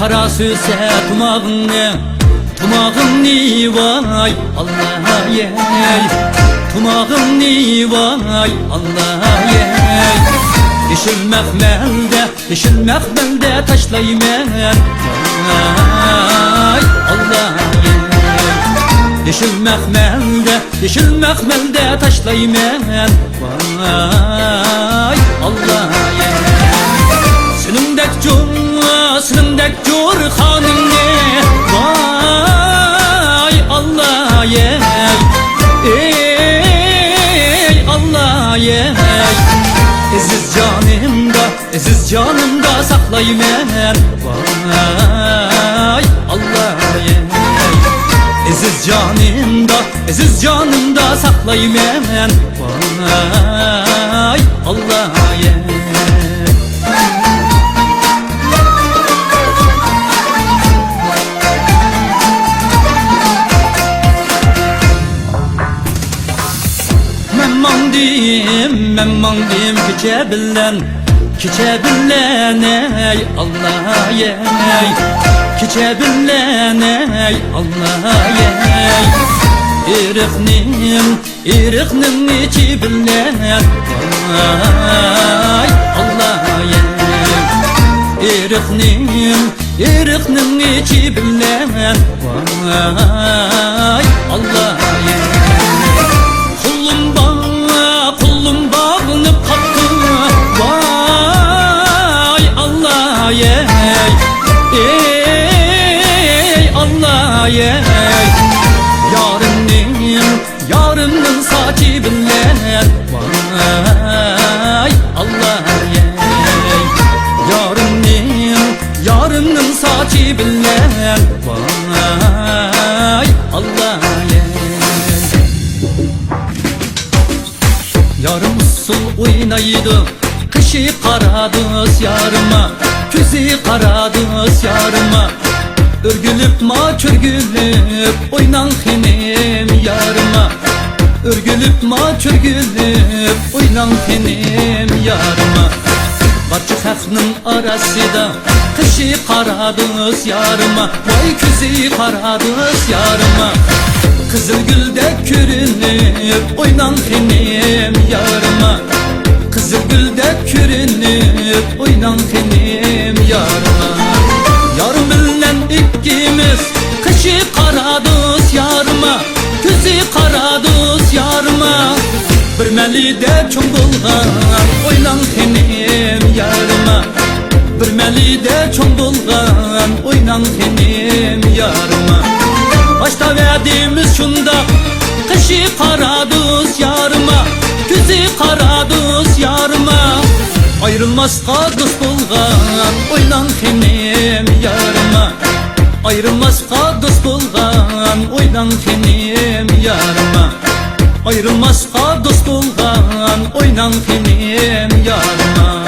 Kara süse tumağını vay Allah yey. Tumağını vay Allah yey. Yeşil mehmelde taşlaymen vay Allah yey. Yeşil mehmelde taşlaymen vay Allah yey. Sınımdek cur hanine vay Allah yey. Ey Allah yey. Aziz canımda saklaymen vay Allah yey. Aziz canımda saklaymen vay Allah yey. Men mandim kiçe billen ey Allah yey. Kiçe billen ey Allah yey. İriknim içi billen vay Allah yey. İriknim içi billen vay Allah yey. Kullum bağlanıp kaptı vay Allah yey. Ey Allah yey. Yarının saçı billen vay Allah yey. Yarının saçı billen vay Allah yey. Yarım usul oynaydı, kışı karadız yarıma, küzü karadız yarıma. Örgülüp çörgülüp oynan henim yarıma. Örgülüp çörgülüp oynan henim yarıma. Barçı xəxnin arasında kışı karadız yarıma, vay küzü karadız yarıma. Kızılgülde körünüp oynan henim yarıma. Kızılgülde körünüp oynan henim yarıma. Yarım bilen ikimiz kışı karadız yarıma, küzü karadız yarıma. Bir melide çoğ bulgan oynan henim yarıma. Bir melide çoğ bulgan oynan henim yarıma. Başta verdiğimiz şunda kışı karadız yarıma, küzü karadız yarıma. Ayrılmazqa dost bolgan oynan henim yarıma. Ayrılmazqa dost bolgan oynan henim yarıma. Ayrılmazqa dost bolgan oynan henim yarıma.